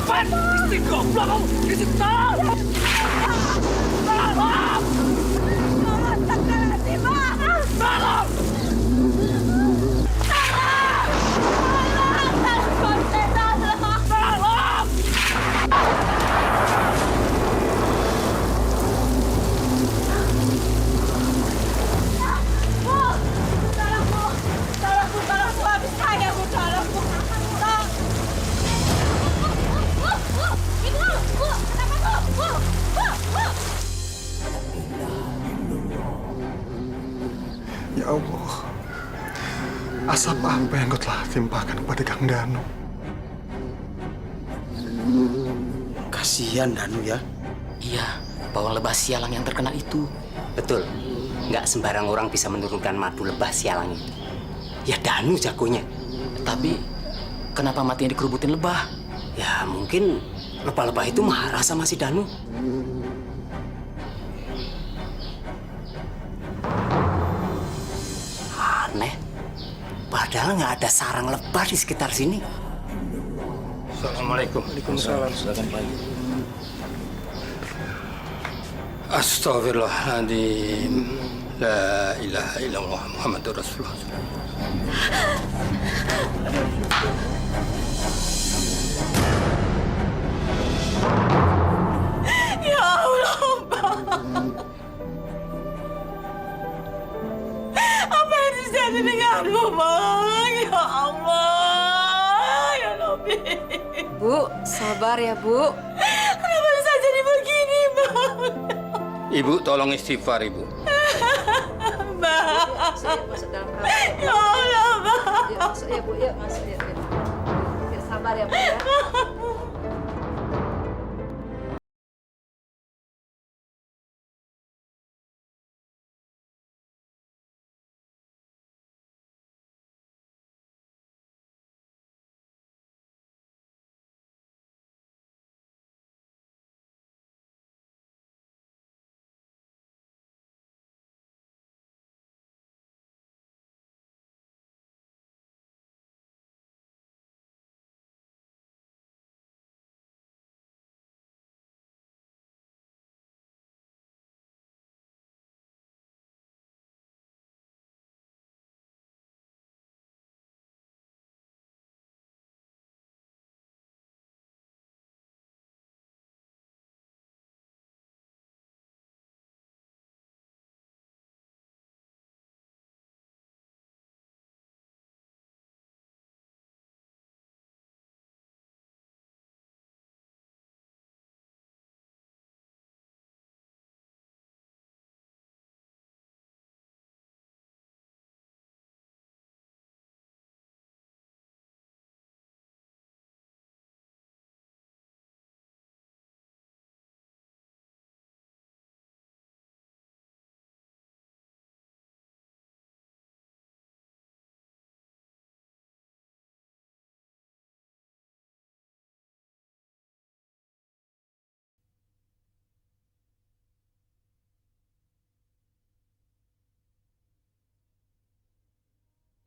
Apaan? Istri goblok kamu! Istri tolong! Tolong! Tolong! Tolong! Ya Allah, asap apa yang kau telah timpakan kepada Kang Danu? Kasihan Danu ya. Iya, bawang lebah sialang yang terkena itu. Betul. Nggak sembarang orang bisa menurunkan madu lebah sialang itu. Ya Danu jagonya. Tapi kenapa matinya dikerubutin lebah? Ya mungkin lebah-lebah itu marah sama si Danu. Aneh. Padahal nggak ada sarang lebah di sekitar sini. Assalamualaikum. Waalaikumsalam. Silakan Pak. Astagfirullahaladzim. La ilaha illallah Muhammadur Rasulullah. Ya Allah, Pak. Apa yang terjadi denganmu, Bang? Ya Allah, ya Rabbi. Bu, sabar ya, Bu. Kenapa bisa jadi begini, Bang? Ibu tolong istighfar, Ibu. Bang. Masuk dalam kamar. Ya Allah, Bang. Yuk, masuk ya, Bu. Yuk, masuk ya. Yuk, sabar ya, Bu ya.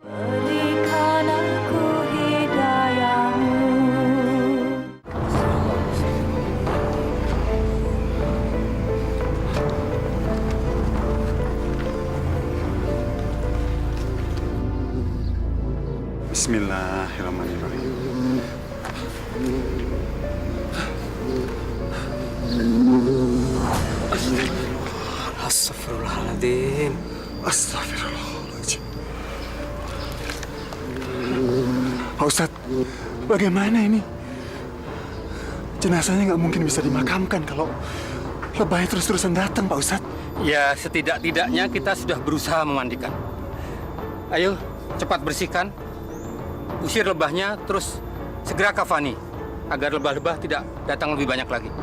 Berikan aku hidayahmu. Bismillahirrahmanirrahim. Astagfirullahaladzim. Astagfirullahaladzim. Pak Ustadz, bagaimana ini? Jenazahnya nggak mungkin bisa dimakamkan kalau lebahnya terus-terusan datang, Pak Ustadz. Ya, setidak-tidaknya kita sudah berusaha memandikan. Ayo, cepat bersihkan. Usir lebahnya, terus segera kafani. Agar lebah-lebah tidak datang lebih banyak lagi.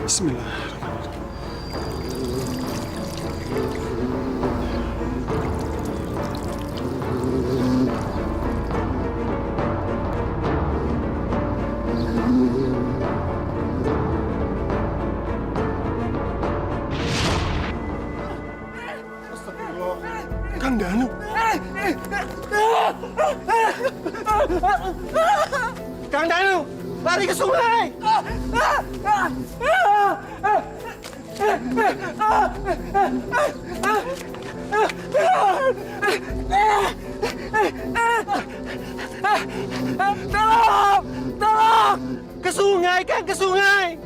Bismillahirrahmanirrahim. Kang Danu. Kang Danu, lari ke sungai. Tolong! Tolong! Ke sungai, Kang, ke sungai.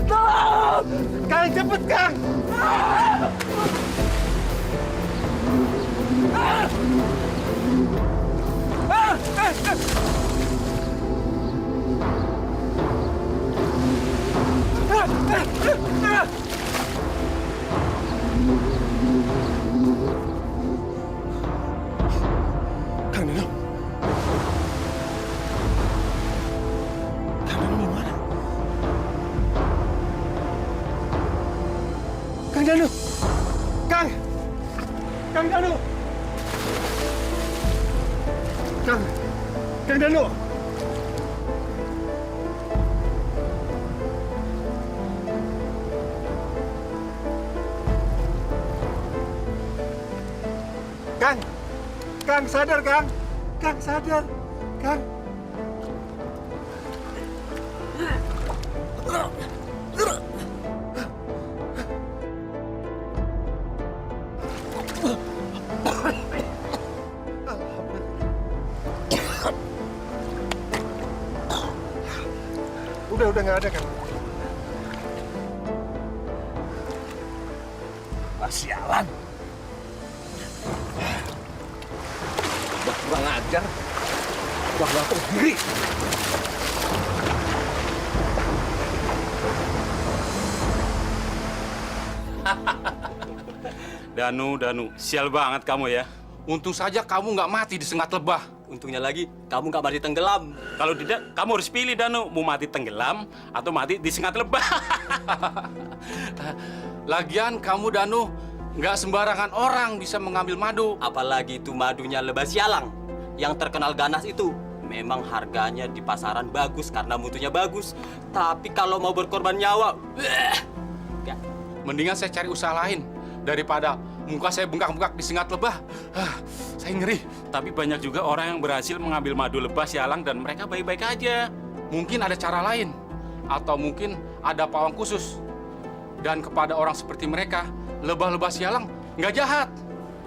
Tolong! Kang, cepet, Kang! Kang Danu. Kang Danu di mana? Kang Danu. Kang Danu. Kang Danu. Kang, sadar, Kang. Kang, sadar. Kang. Udah nggak ada, Kang. Sialan. Udah kurang ajar. Udah nggak tahu diri. Danu, sial banget kamu ya. Untung saja kamu nggak mati disengat lebah. Untungnya lagi, kamu nggak mati tenggelam. Kalau tidak, kamu harus pilih Danu, mau mati tenggelam atau mati disengat lebah. Lagian kamu Danu, nggak sembarangan orang bisa mengambil madu. Apalagi itu madunya lebah sialang. Yang terkenal ganas itu. Memang harganya di pasaran bagus karena mutunya bagus. Tapi kalau mau berkorban nyawa, ya. Mendingan saya cari usaha lain daripada muka saya bengkak-bengkak disengat lebah. Saya ngeri. Tapi banyak juga orang yang berhasil mengambil madu lebah sialang dan mereka baik-baik aja. Mungkin ada cara lain. Atau mungkin ada pawang khusus. Dan kepada orang seperti mereka, lebah-lebah sialang nggak jahat.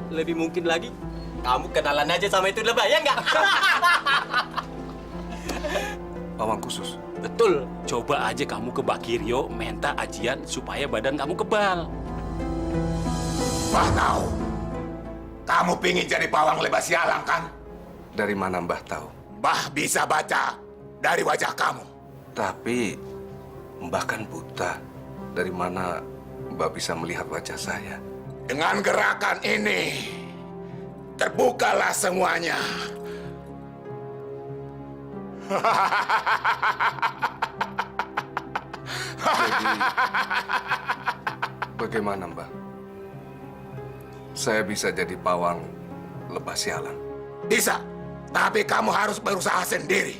Lebih mungkin lagi, kamu kenalan aja sama itu lebah, ya nggak? Pawang khusus? Betul. Coba aja kamu ke Bakirio minta ajian supaya badan kamu kebal. Mbah tahu. Kamu pingin jadi pawang lebah sialang, kan? Dari mana Mbah tahu? Mbah bisa baca dari wajah kamu. Tapi Mbah kan buta. Dari mana Mbah bisa melihat wajah saya? Dengan gerakan ini, terbukalah semuanya. Jadi, bagaimana Mbah? Saya bisa jadi pawang lebah sialang? Bisa, tapi kamu harus berusaha sendiri.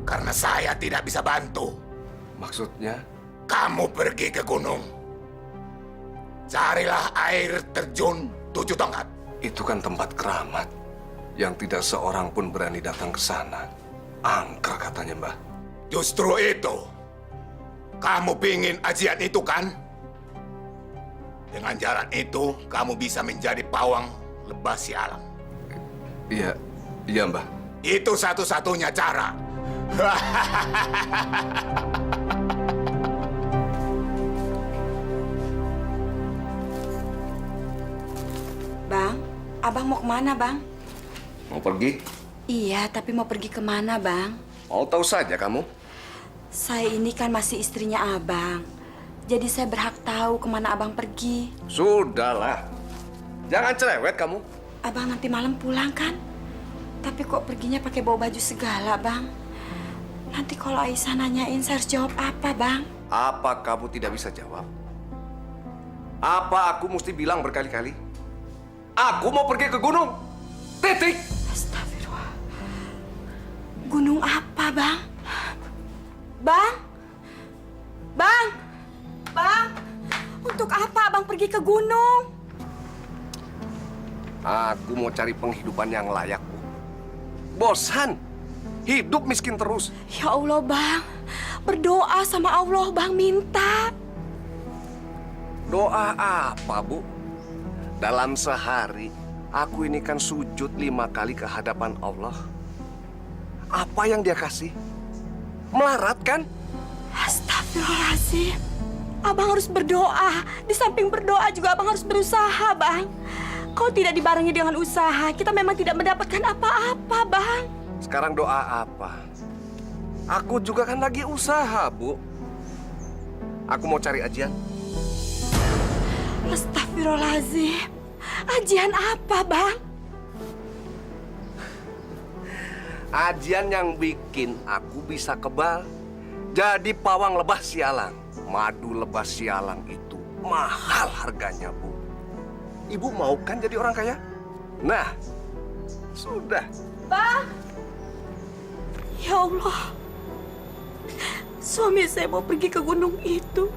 Karena saya tidak bisa bantu. Maksudnya? Kamu pergi ke gunung. Carilah air terjun 7 tongkat. Itu kan tempat keramat. Yang tidak seorang pun berani datang ke sana. Angker katanya Mbah. Justru itu. Kamu pingin ajian itu, kan? Dengan jalan itu, kamu bisa menjadi pawang lebah sialang. Iya Mbah. Itu satu-satunya cara. Bang, abang mau kemana, Bang? Mau pergi? Iya, tapi mau pergi kemana, Bang? Mau tahu saja kamu? Saya ini kan masih istrinya abang. Jadi saya berhak tahu kemana abang pergi. Sudahlah. Jangan cerewet kamu. Abang nanti malam pulang kan? Tapi kok perginya pakai bawa baju segala, Bang? Nanti kalau Aisyah nanyain, saya harus jawab apa, Bang? Apa kamu tidak bisa jawab? Apa aku mesti bilang berkali-kali? Aku mau pergi ke gunung. Titik. Astagfirullah. Gunung apa, Bang? Bang? Bang? Bang? Untuk apa abang pergi ke gunung? Aku mau cari penghidupan yang layak, Bu. Bosan. Hidup miskin terus. Ya Allah, Bang. Berdoa sama Allah, Bang, minta. Doa apa, Bu? Dalam sehari, aku ini kan sujud 5 kali ke hadapan Allah. Apa yang dia kasih? Melarat, kan? Astagfirullahaladzim. Abang harus berdoa. Di samping berdoa juga abang harus berusaha, Bang. Kalau tidak dibarengi dengan usaha, kita memang tidak mendapatkan apa-apa, Bang. Sekarang doa apa? Aku juga kan lagi usaha, Bu. Aku mau cari ajian. Astagfirullahaladzim. Ajian apa, Bang? Ajian yang bikin aku bisa kebal. Jadi pawang lebah sialang. Madu lebah sialang itu mahal harganya, Bu. Ibu mau kan jadi orang kaya? Nah, sudah. Bang! Ya Allah. Suami saya mau pergi ke gunung itu.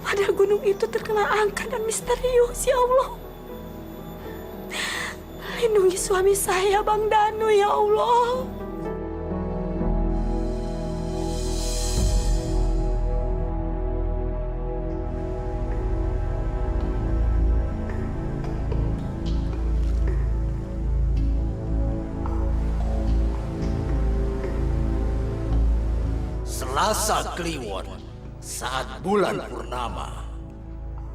Padahal gunung itu terkenal angker dan misterius, ya Allah. Lindungi suami saya, Bang Danu, ya Allah. Selasa Kliwon, saat bulan purnama,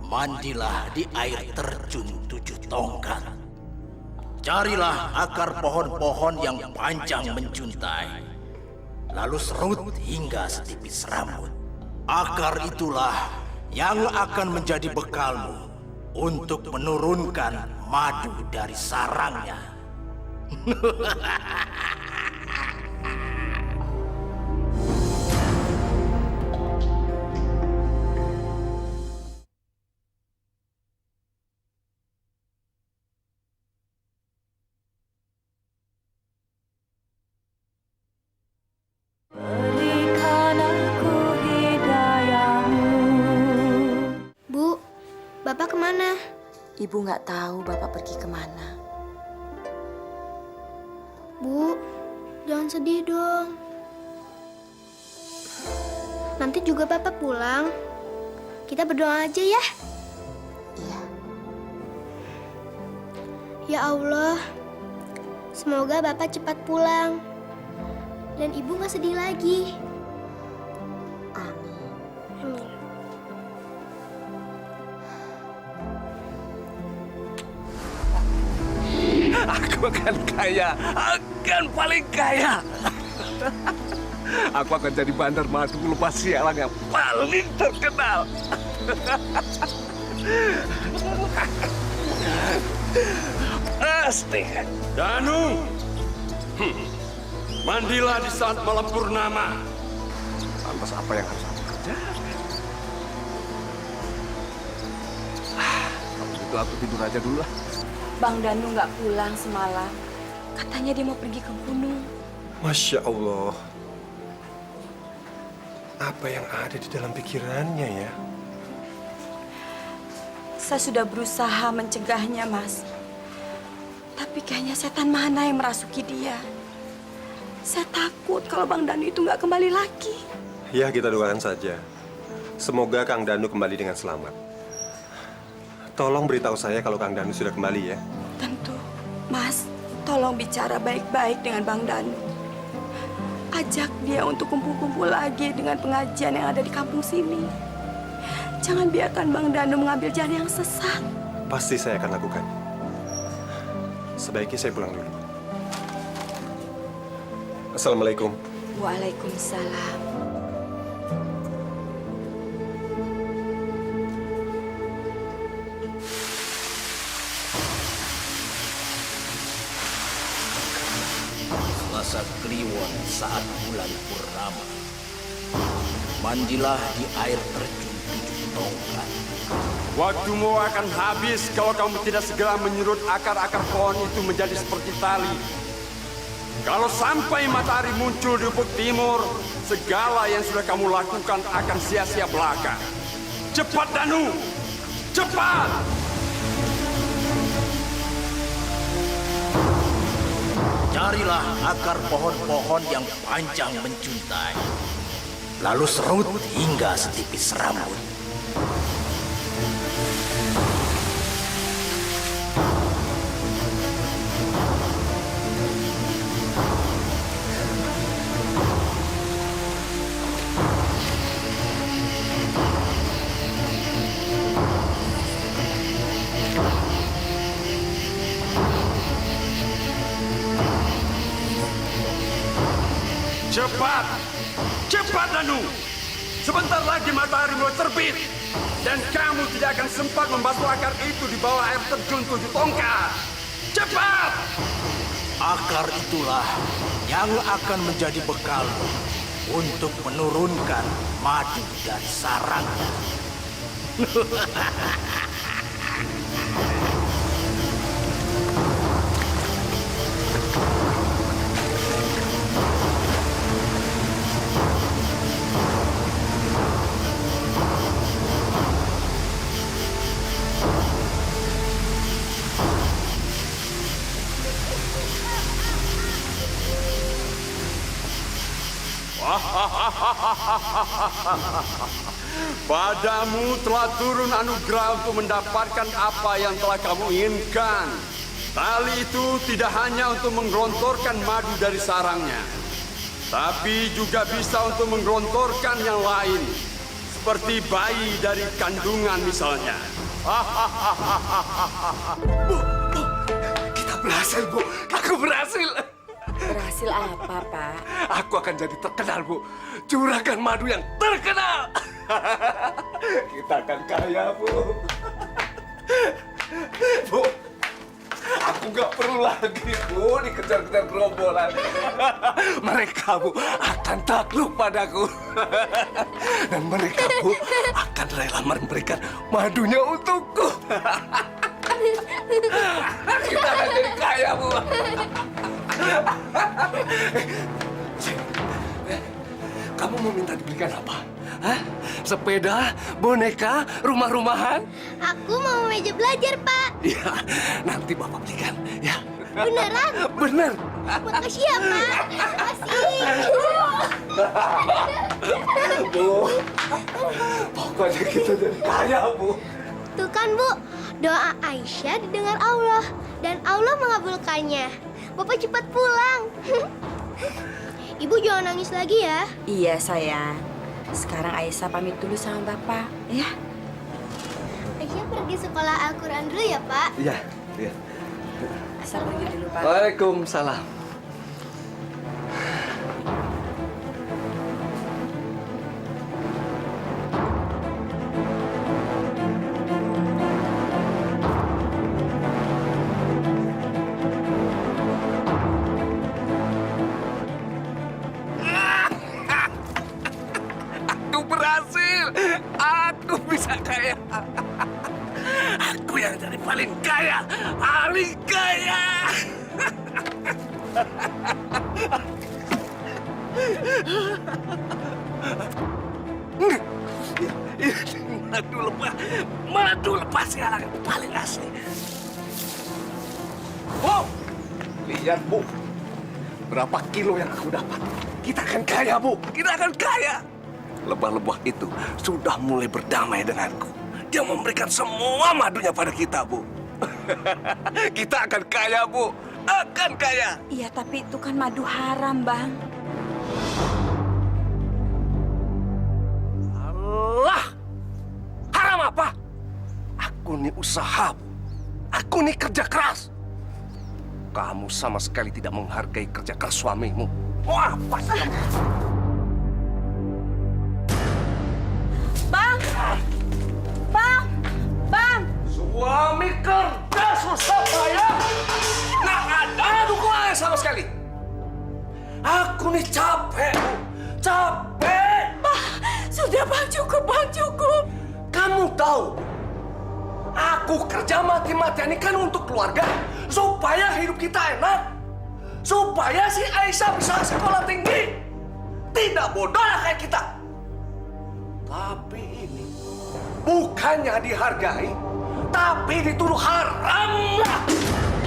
mandilah di air terjun 7 tongkat. Carilah akar pohon-pohon yang panjang menjuntai, lalu serut hingga setipis rambut. Akar itulah yang akan menjadi bekalmu untuk menurunkan madu dari sarangnya. Bu, Bapak kemana? Ibu nggak tahu Bapak pergi kemana. Bu, jangan sedih dong. Nanti juga Bapak pulang. Kita berdoa aja ya. Iya. Ya Allah, semoga Bapak cepat pulang. Dan Ibu nggak sedih lagi. Amin. Amin. Aku akan kaya, akan paling kaya. Aku akan jadi bandar madu lebah sialang yang paling terkenal. Pasti. Danu, mandilah di saat malam purnama. Lantas apa yang harus aku kerjakan? Kalau gitu aku tidur aja dulu lah. Bang Danu nggak pulang semalam. Katanya dia mau pergi ke gunung. Masya Allah. Apa yang ada di dalam pikirannya ya? Saya sudah berusaha mencegahnya, Mas. Tapi kayaknya setan mana yang merasuki dia. Saya takut kalau Bang Danu itu nggak kembali lagi. Ya, kita doakan saja. Semoga Kang Danu kembali dengan selamat. Tolong beritahu saya kalau Kang Danu sudah kembali ya. Tentu. Mas, tolong bicara baik-baik dengan Bang Danu. Ajak dia untuk kumpul-kumpul lagi dengan pengajian yang ada di kampung sini. Jangan biarkan Bang Danu mengambil jalan yang sesat. Pasti saya akan lakukan. Sebaiknya saya pulang dulu. Assalamualaikum. Waalaikumsalam. Selasa Kliwon saat bulan purnama, mandilah di air terjun 7 tongkat. Waktumu akan habis kalau kamu tidak segera menyerut akar-akar pohon itu menjadi seperti tali. Kalau sampai matahari muncul di ufuk timur, segala yang sudah kamu lakukan akan sia-sia belaka. Cepat, Danu! Cepat! Carilah akar pohon-pohon yang panjang menjuntai. Lalu serut hingga setipis rambut. Cepat! Cepat, Danu! Sebentar lagi matahari mulai terbit. Dan kamu tidak akan sempat membasuh akar itu di bawah air terjun 7 tongkat. Cepat! Akar itulah yang akan menjadi bekal untuk menurunkan madu dan sarangnya. Padamu telah turun anugerah untuk mendapatkan apa yang telah kamu inginkan. Tali itu tidak hanya untuk menggelontorkan madu dari sarangnya, tapi juga bisa untuk menggelontorkan yang lain, seperti bayi dari kandungan misalnya. Bu, kita berhasil, Bu. Aku berhasil. Berhasil apa, Pak? Aku akan jadi terkenal, Bu. Juragan madu yang terkenal. Kita akan kaya, Bu. Bu, aku nggak perlu lagi, Bu, dikejar-kejar gerombolan. Mereka, Bu, akan takluk padaku. Dan mereka, Bu, akan rela memberikan madunya untukku. Kita akan jadi kaya, Bu. Kamu mau minta dibelikan apa? Hah? Sepeda, boneka, rumah-rumahan? Aku mau meja belajar, Pak. Ya, nanti Bapak belikan, ya. Beneran? Bener. Makasih ya, Pak. Makasih. Bu, pokoknya kita jadi kaya, Bu. Tuh kan, Bu. Doa Aisyah didengar Allah. Dan Allah mengabulkannya. Bapak cepat pulang. Ibu jangan nangis lagi ya. Iya, sayang. Sekarang Aisyah pamit dulu sama Bapak, ya. Aisyah pergi sekolah Al-Quran dulu ya, Pak. Iya, iya. Asal pergi dulu, Pak. Waalaikumsalam. Aku berhasil. Aku bisa kaya. Aku yang jadi paling kaya. Paling kaya. Madu lepas sialan yang paling asli. Wow, lihat, Bu, berapa kilo yang aku dapat. Kita akan kaya, Bu. Kita akan kaya. Lebah-lebah itu sudah mulai berdamai denganku. Dia memberikan semua madunya pada kita, Bu. Kita akan kaya, Bu. Akan kaya. Iya, tapi itu kan madu haram, Bang. Allah! Haram apa? Aku ini usaha, Bu. Aku ini kerja keras. Kamu sama sekali tidak menghargai kerja keras suamimu. Mau apa sih kamu? Bang! Bang! Bang! Suami kerja susah payah. Nggak ada dukungan sama sekali. Aku nih capek, Bu. Capek. Sudah, Bang. Cukup, Bang. Cukup. Kamu tahu, aku kerja mati-matian ini kan untuk keluarga. Supaya hidup kita enak. supaya si Aisyah bisa sekolah tinggi. Tidak bodohlah kayak kita. Tapi ini bukannya dihargai, tapi dituduh haram lah.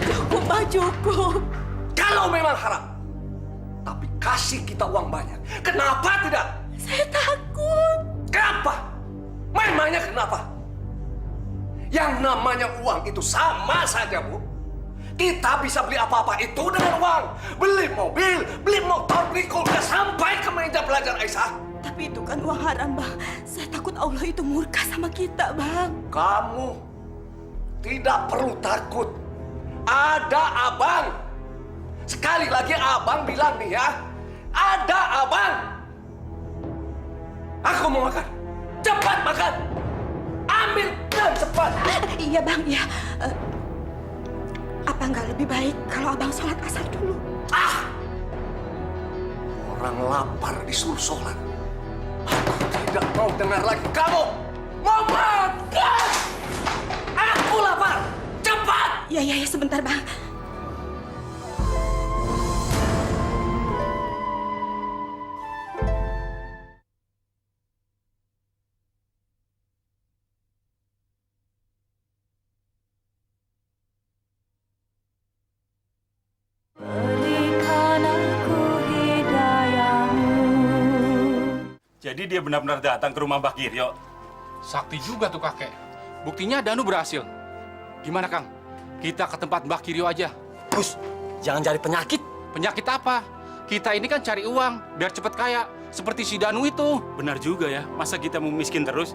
Cukup, Pak, cukup. Kalau memang haram, tapi kasih kita uang banyak. Kenapa tidak? Saya takut. Kenapa? Memangnya kenapa? Yang namanya uang itu sama saja, Bu. Kita bisa beli apa-apa itu dengan uang. Beli mobil, beli motor, beli kulkas, sampai ke meja belajar Aisyah. Tapi itu kan uang haram, Bang. Saya takut Allah itu murka sama kita, Bang. Kamu tidak perlu takut. Ada abang. Sekali lagi abang bilang nih ya. Ada abang. Aku mau makan. Cepat makan. Ambil dan cepat. Iya, Bang, ya. Apa nggak lebih baik kalau abang sholat asar dulu? Orang lapar disuruh sholat. Aku tidak mau dengar lagi kamu mau makan. Aku lapar. Cepat. Ya, sebentar, Bang. Jadi dia benar-benar datang ke rumah Mbak Giryo. Sakti juga tuh kakek. Buktinya Danu berhasil. Gimana, Kang? Kita ke tempat Mbak Kiryo aja. Gus, jangan cari penyakit. Penyakit apa? Kita ini kan cari uang biar cepet kaya. Seperti si Danu itu. Benar juga ya, masa kita mau miskin terus?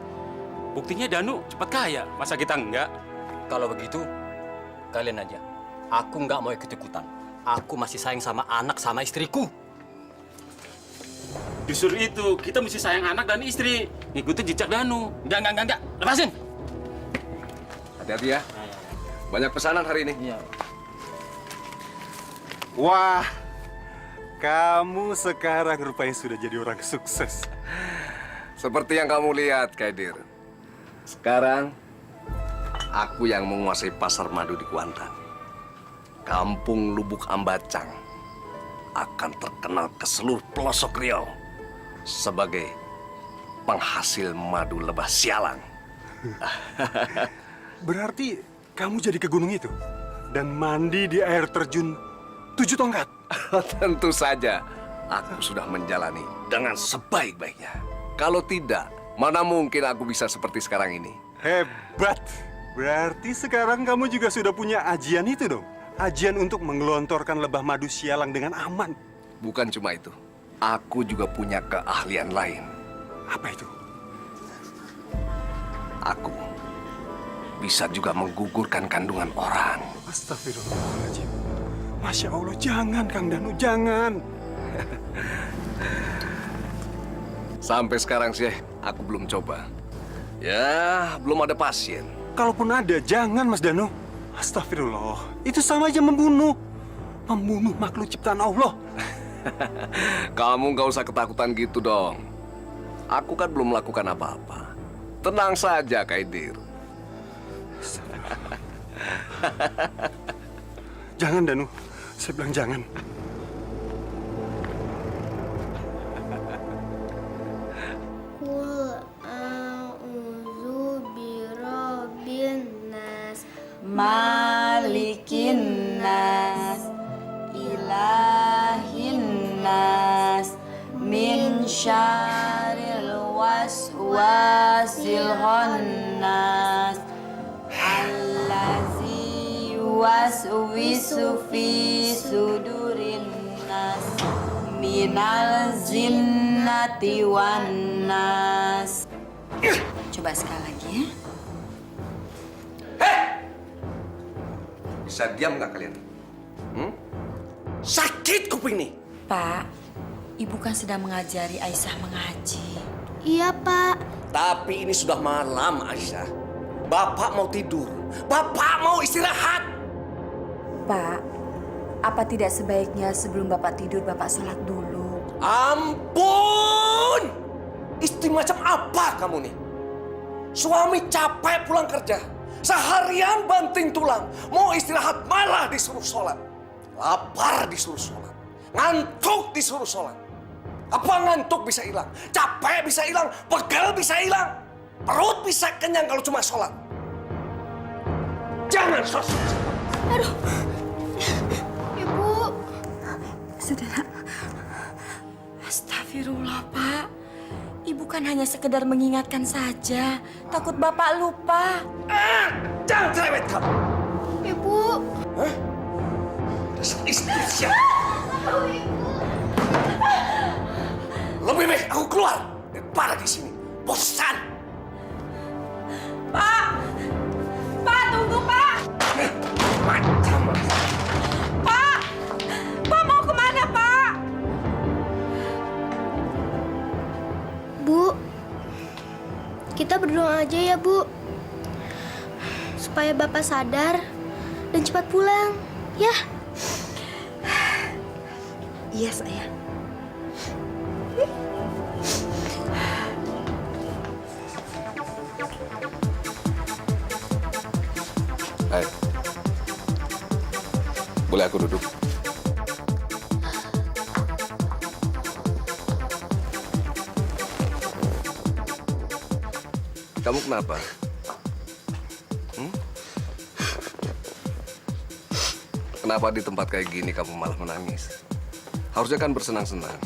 Buktinya Danu cepat kaya, masa kita enggak? Kalau begitu, kalian aja. Aku nggak mau ikut-ikutan. Aku masih sayang sama anak sama istriku. Justru itu, kita mesti sayang anak dan istri. Ngikutin jejak Danu. Enggak. Lepasin! Hati-hati ya. Banyak pesanan hari ini. Iya. Wah, kamu sekarang rupanya sudah jadi orang sukses. Seperti yang kamu lihat, Kaidir. Sekarang, aku yang menguasai pasar madu di Kuantan. Kampung Lubuk Ambacang akan terkenal ke seluruh pelosok Riau sebagai penghasil madu lebah sialang. Berarti kamu jadi ke gunung itu dan mandi di air terjun 7 tongkat? Tentu saja, aku sudah menjalani dengan sebaik-baiknya. Kalau tidak, mana mungkin aku bisa seperti sekarang ini. Hebat! Berarti sekarang kamu juga sudah punya ajian itu dong? Ajian untuk menggelontorkan lebah madu sialang dengan aman. Bukan cuma itu, aku juga punya keahlian lain. Apa itu? Aku bisa juga menggugurkan kandungan orang. Astagfirullahaladzim. Masya Allah, jangan Kang Danu, jangan. Sampai sekarang sih, aku belum coba. Ya, belum ada pasien. Kalaupun ada, jangan Mas Danu. Astagfirullah, itu sama aja membunuh. Membunuh makhluk ciptaan Allah. Kamu nggak usah ketakutan gitu dong. Aku kan belum melakukan apa-apa. Tenang saja, Kaidir. Jangan Danu, saya bilang jangan. Qul a'udzu birabbin nas, Malikin nas, ilahin nas, min syarril waswasil khannas, allazi waswisu fi sudurin nas, minal jinnati wan nas. Coba sekali lagi ya. Bisa diam nggak kalian? Sakit kuping nih. Pak, Ibu kan sedang mengajari Aisyah mengaji. Iya, Pak. Tapi ini sudah malam, Aisyah. Bapak mau tidur. Bapak mau istirahat. Pak, apa tidak sebaiknya sebelum Bapak tidur, Bapak sholat dulu? Ampun! Istri macam apa kamu nih? Suami capek pulang kerja. Seharian banting tulang. Mau istirahat malah disuruh sholat. Lapar disuruh sholat. Ngantuk disuruh sholat. Apa ngantuk bisa hilang? Capek bisa hilang. Pegel bisa hilang. Perut bisa kenyang kalau cuma sholat. Jangan sosok. Aduh. Ibu. Sudah, Nak. Astagfirullah, Pak. Ibu kan hanya sekedar mengingatkan saja. Takut Bapak lupa. Jangan cerewet kamu. Ibu. Hah? Dasar istri siapa? Lebih baik aku keluar daripada di sini. Bosan. Pak! Pak, tunggu, Pak! Macam Pak! Pak mau kemana, Pak? Bu, kita berdoa aja ya, Bu. Supaya Bapak sadar dan cepat pulang, ya? Iya, sayang. Hai. Boleh aku duduk? Kamu kenapa? Kenapa di tempat kayak gini kamu malah menangis? Harusnya kan bersenang-senang.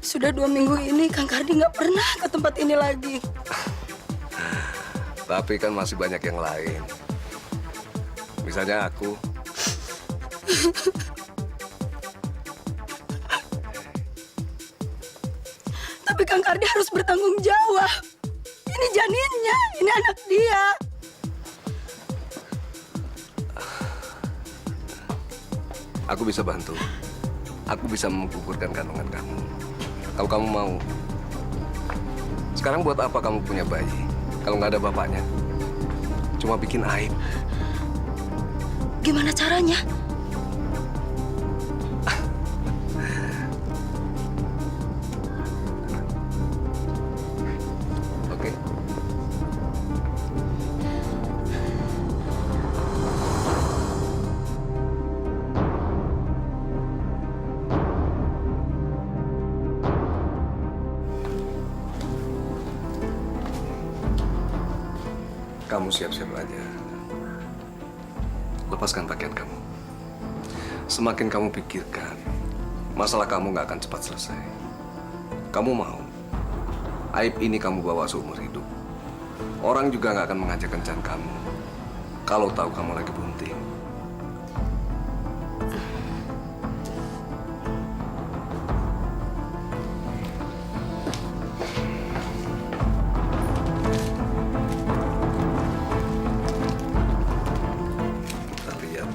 Sudah 2 minggu ini Kang Kardi nggak pernah ke tempat ini lagi. Tapi kan masih banyak yang lain. Misalnya aku. Tapi Kang Kardi harus bertanggung jawab. Ini janinnya, ini anak dia. Aku bisa bantu. Aku bisa menggugurkan kandungan kamu. Kalau kamu mau. Sekarang buat apa kamu punya bayi? Kalau nggak ada bapaknya. Cuma bikin aib. Gimana caranya? Oke. Kamu siap-siap aja. Lepaskan pakaian kamu. Semakin kamu pikirkan, masalah kamu nggak akan cepat selesai. Kamu mau aib ini kamu bawa seumur hidup. Orang juga nggak akan mengajak kencan kamu kalau tahu kamu lagi bunting. Kita lihat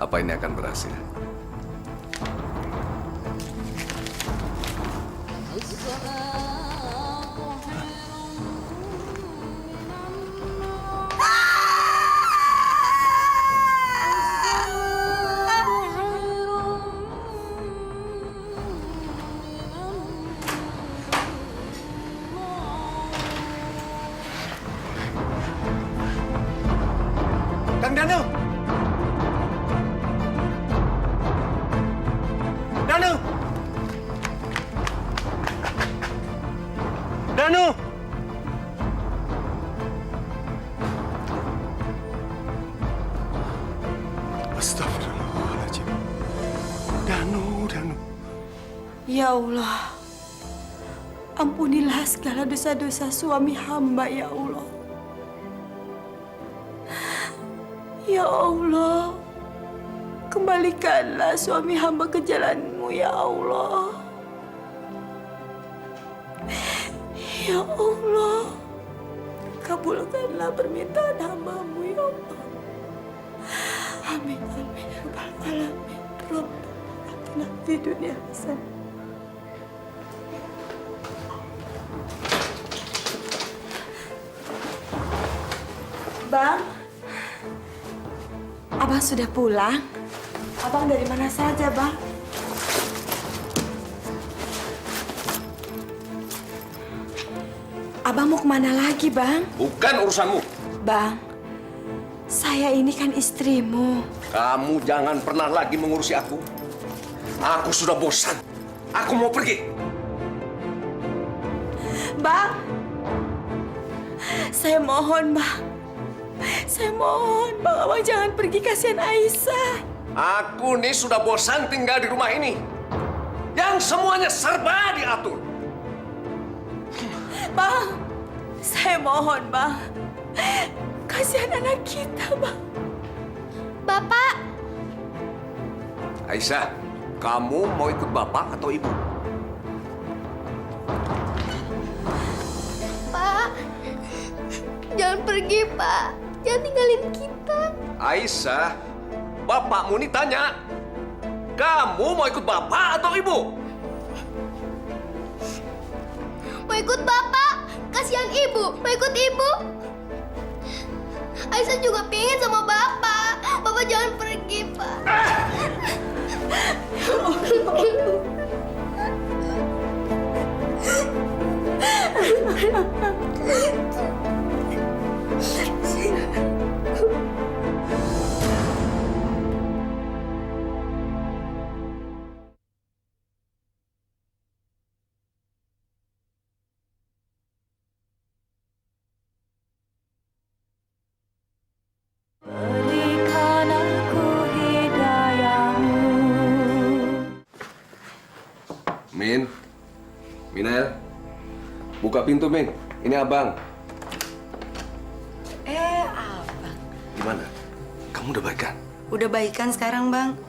apa ini akan berhasil. Kang Danu! Danu! Danu! Astagfirullahaladzim. Danu. Ya Allah, ampunilah segala dosa-dosa suami hamba, ya Allah. Ya Allah, kembalikanlah suami hamba ke jalan-Mu, ya Allah. Ya Allah, kabulkanlah permintaan hamba-Mu, ya Allah. Amin, amin, ya Rabbal Alamin. Rabbana atina fid dunya hasanah. Bang, Abang sudah pulang? Abang dari mana saja, Bang? Abang mau kemana lagi, Bang? Bukan urusanmu. Bang, Saya ini kan istrimu. Kamu jangan pernah lagi mengurusi aku. Aku sudah bosan. Aku mau pergi. Bang, saya mohon, Bang. Saya mohon, Bang, Abang jangan pergi, kasihan Aisyah. Aku nih sudah bosan tinggal di rumah ini. Yang semuanya serba diatur. Bang, saya mohon, Bang. Kasihan anak kita, Bang. Bapak, Aisyah, kamu mau ikut bapak atau ibu? Pak. Jangan pergi, Pak. Jangan tinggalin kita. Aisyah, bapakmu nih tanya. Kamu mau ikut bapak atau ibu? Mau ikut Bapak. Kasihan Ibu. Mau ikut Ibu. Aisyah juga pingin sama Bapak. Bapak jangan pergi, Pak. Berikan aku hidayahmu. Min, Minel, buka pintu, Min. Ini abang. Abang. Gimana? Kamu udah baikan? Udah baikan sekarang, Bang.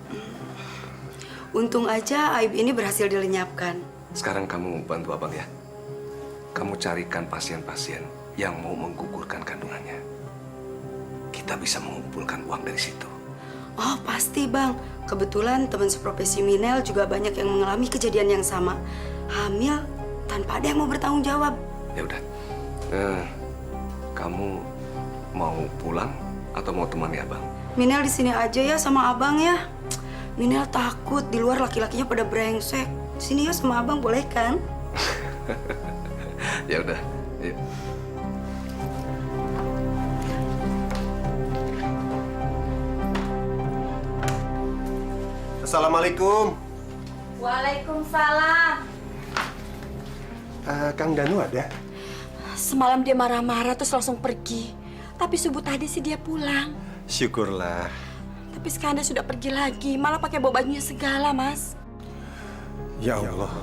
Untung aja aib ini berhasil dilenyapkan. Sekarang kamu bantu abang ya. Kamu carikan pasien-pasien yang mau menggugurkan kandungannya. Kita bisa mengumpulkan uang dari situ. Oh, pasti, Bang. Kebetulan teman seprofesi Minel juga banyak yang mengalami kejadian yang sama. Hamil tanpa ada yang mau bertanggung jawab. Ya udah. Kamu mau pulang atau mau temani abang? Minel di sini aja ya sama Abang ya. Minel takut di luar laki-lakinya pada brengsek. Sini ya sama Abang, boleh kan? Ya udah. Yuk. Assalamualaikum. Waalaikumsalam. Kang Danu ada? Semalam dia marah-marah terus langsung pergi. Tapi subuh tadi sih dia pulang. Syukurlah. Tapi sekarang dia sudah pergi lagi, malah pakai bawa bajunya segala, Mas. Ya Allah.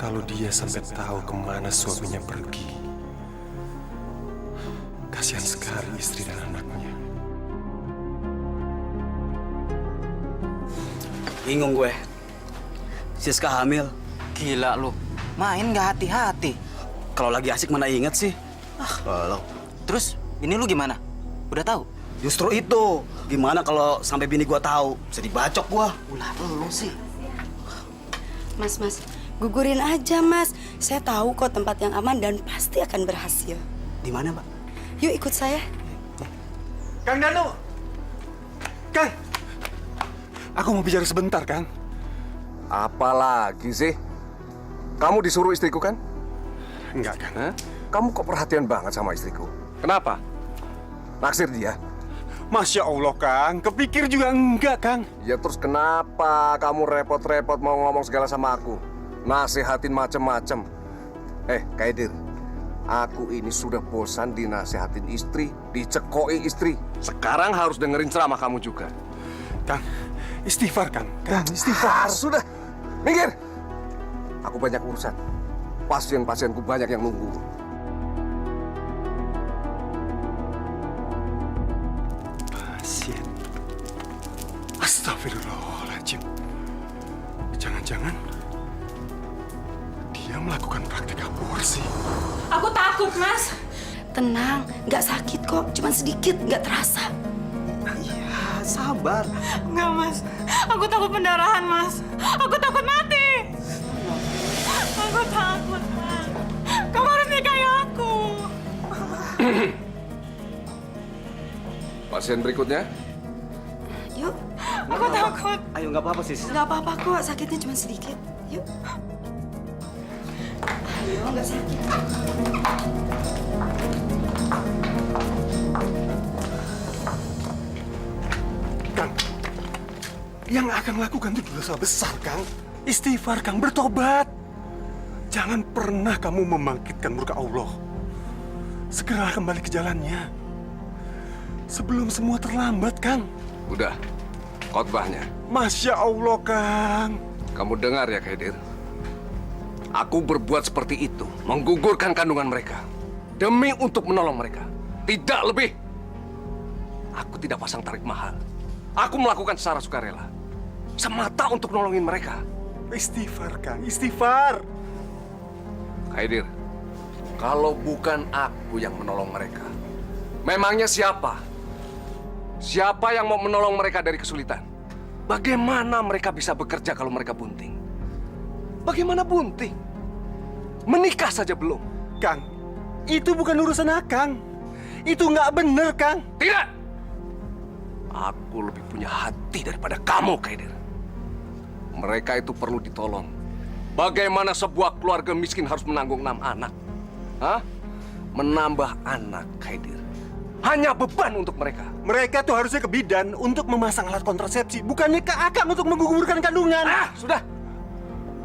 Kalau dia sampai tahu kemana suaminya pergi. Kasihan sekali istri dan anaknya. Bingung gue. Siska hamil. Gila lu. Main nggak hati-hati. Kalau lagi asik mana inget sih? Belum. Terus, ini lu gimana? Udah tahu? Justru itu. Gimana kalau sampai bini gua tahu? Bisa dibacok gua. Ulah lu sih. Mas, gugurin aja, Mas. Saya tahu kok tempat yang aman dan pasti akan berhasil. Di mana, Mbak? Yuk ikut saya. Kang Danu! Kang! Aku mau bicara sebentar, Kang. Apalagi sih? Kamu disuruh istriku kan? Enggak, Kang. Hah? Kamu kok perhatian banget sama istriku? Kenapa? Naksir dia? Masya Allah, Kang. Kepikir juga enggak, Kang. Ya terus kenapa kamu repot-repot mau ngomong segala sama aku? Nasihatin macem-macem. Kaidir, aku ini sudah bosan dinasihatin istri, dicekoi istri. Sekarang harus dengerin ceramah kamu juga. Kang, istighfar, Kang. Kang, istighfar. Sudah, minggir. Aku banyak urusan. Pasien-pasienku banyak yang nunggu. Pasien. Astagfirullahaladzim. Jangan-jangan dia melakukan praktek aborsi. Aku takut, Mas. Tenang, nggak sakit kok. Cuman sedikit, nggak terasa. Iya, sabar. Enggak, Mas. Aku takut pendarahan, Mas. Aku takut mati. Aku takut, Mas. Kamu harus nikahi aku. Pasien berikutnya. Yuk. Aku takut. Ayo, nggak apa-apa, Sis. Nggak apa-apa kok, sakitnya cuma sedikit. Yuk. Ayo, nggak sakit. Yang Akang lakukan itu dosa besar, Kang. Istighfar, Kang, bertobat. Jangan pernah kamu membangkitkan murka Allah. Segera kembali ke jalannya. Sebelum semua terlambat, Kang. Udah, khotbahnya. Masya Allah, Kang. Kamu dengar ya, Khaidir? Aku berbuat seperti itu, menggugurkan kandungan mereka. Demi untuk menolong mereka. Tidak lebih. Aku tidak pasang tarik mahal. Aku melakukan secara sukarela. Semata untuk nolongin mereka. Istighfar, Kang. Istighfar. Khaidir, kalau bukan aku yang menolong mereka, memangnya siapa? Siapa yang mau menolong mereka dari kesulitan? Bagaimana mereka bisa bekerja kalau mereka bunting? Bagaimana bunting? Menikah saja belum. Kang, itu bukan urusan Akang. Itu nggak bener, Kang. Tidak! Aku lebih punya hati daripada kamu, Khaidir. Mereka itu perlu ditolong. Bagaimana sebuah keluarga miskin harus menanggung 6 anak? Hah? Menambah anak, Khaidir. Hanya beban untuk mereka. Mereka tuh harusnya ke bidan untuk memasang alat kontrasepsi, bukannya ke Akang untuk menggugurkan kandungan. Ah, sudah.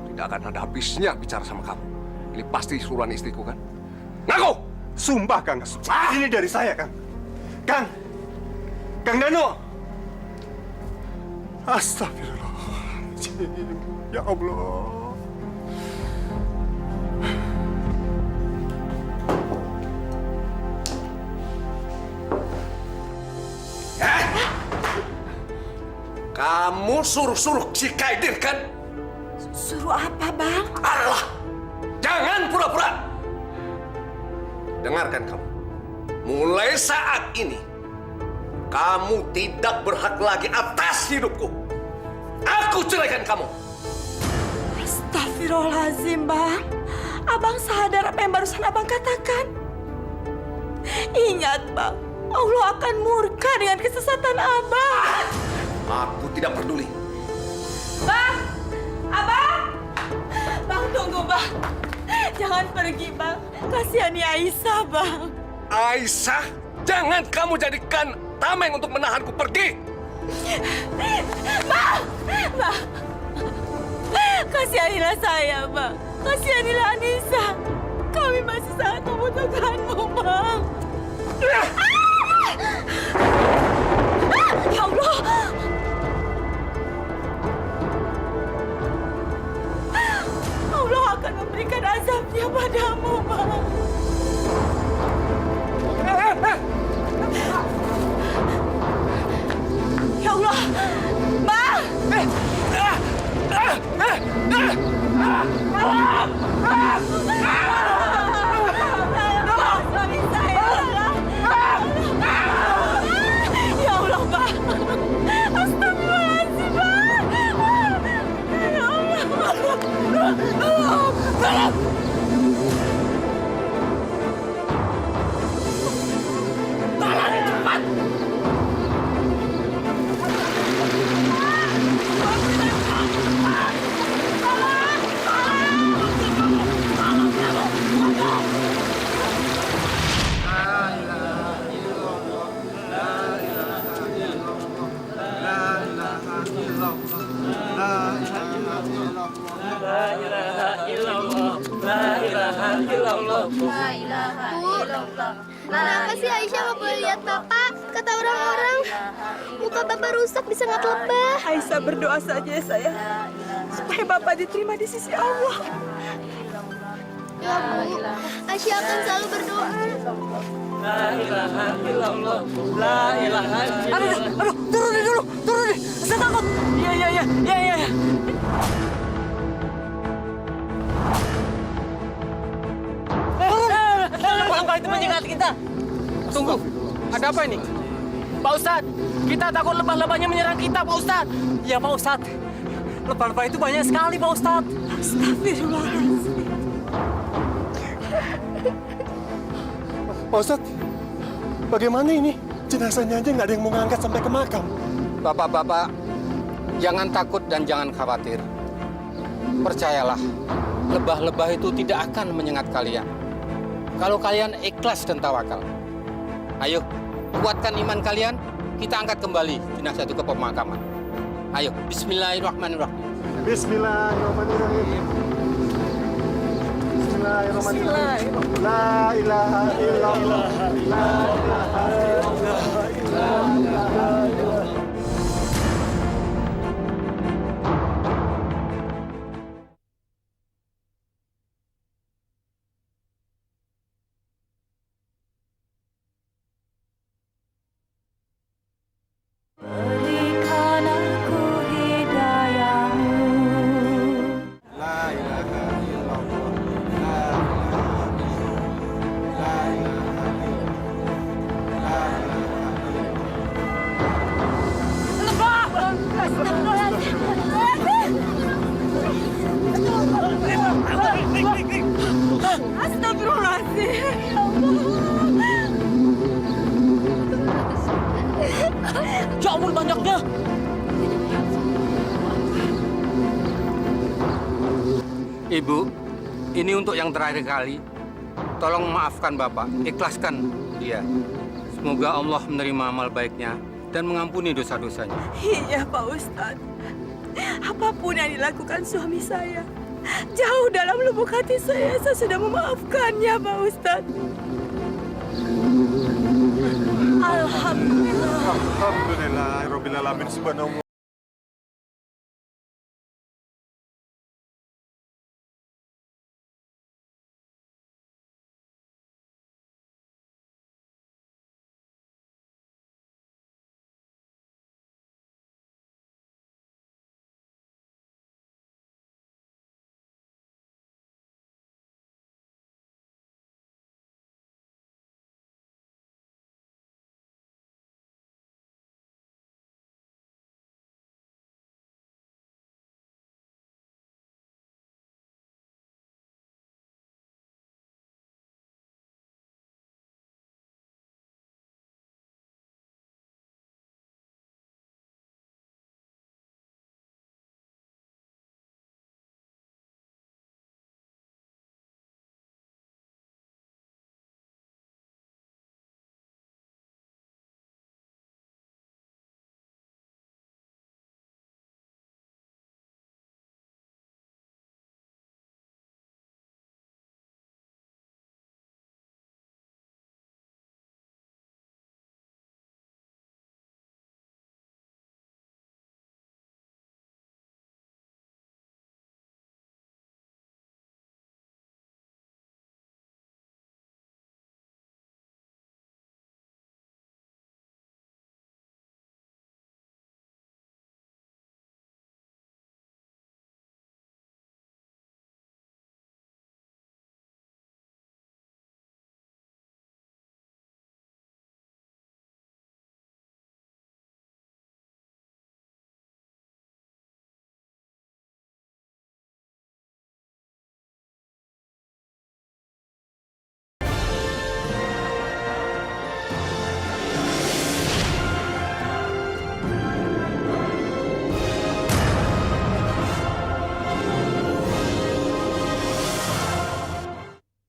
Tidak akan ada habisnya bicara sama kamu. Ini pasti suruhan istriku, kan? Ngaku! Sumpah, Kang. Ini dari saya, Kang. Kang! Kang Danu! Astagfirullahaladzim. Ya Allah. Kamu suruh-suruh si Khaidir, kan? Suruh apa, Bang? Allah! Jangan pura-pura! Dengarkan kamu. Mulai saat ini, kamu tidak berhak lagi atas hidupku. Aku ceraikan kamu. Astagfirullahaladzim, Bang. Abang sadar apa yang barusan Abang katakan? Ingat, Bang. Allah akan murka dengan kesesatan Abang. Aku tidak peduli. Bang! Abang! Bang, tunggu, Bang. Jangan pergi, Bang. Kasihani Aisyah, Bang. Aisyah, jangan kamu jadikan tameng untuk menahanku pergi. Bang! Bang! Kasihanilah saya, Bang. Kasihanilah Anissa. Kami masih sangat membutuhkanmu, Bang. Ya Allah! Allah akan memberikan azabnya padamu, Bang. Ya Allah! Bang! Suami saya! Ya Allah, Bang! Astagfirullahaladzim, Bang! Ya Allah! Tolong cepat! Kenapa sih Aisyah nggak boleh lihat Bapak? Kata orang-orang, muka Bapak rusak bisa sangat lebah. Aisyah berdoa saja ya, saya. Supaya Bapak diterima di sisi Allah. Ya Bu, Aisyah akan selalu berdoa. La ilaha illallah. La ilaha illallah. Aduh, turunin dulu, turunin. Saya takut. Iya. Bangka itu menyengat kita. Tunggu, ada apa ini? Pak Ustadz, kita takut lebah-lebahnya menyerang kita, Pak Ustadz. Iya, Pak Ustadz. Lebah-lebah itu banyak sekali, Pak Ustadz. Astagfirullahaladzim. Pak Ustadz, bagaimana ini? Jenazahnya aja nggak ada yang mau ngangkat sampai ke makam. Bapak-bapak, jangan takut dan jangan khawatir. Percayalah, lebah-lebah itu tidak akan menyengat kalian. Kalau kalian ikhlas dan tawakal. Ayo, kuatkan iman kalian, kita angkat kembali jenazah itu ke pemakaman. Ayo, bismillahirrahmanirrahim. Bismillahirrahmanirrahim. Bismillahirrahmanirrahim. La ilaha illallah. La ilaha illallah. Berikan aku hidayahmu. La ilaha illallah. La ilaha illallah. La ilaha Astagfirullahaladzim. Ya ampun banyaknya. Ibu, ini untuk yang terakhir kali. Tolong maafkan Bapak, ikhlaskan dia. Semoga Allah menerima amal baiknya dan mengampuni dosa-dosanya. Iya, Pak Ustadz. Apapun yang dilakukan suami saya, jauh dalam lubuk hati saya sudah memaafkannya, Pak Ustadz. Alhamdulillah. Alhamdulillah, Rabbil Alamin, subhanallah.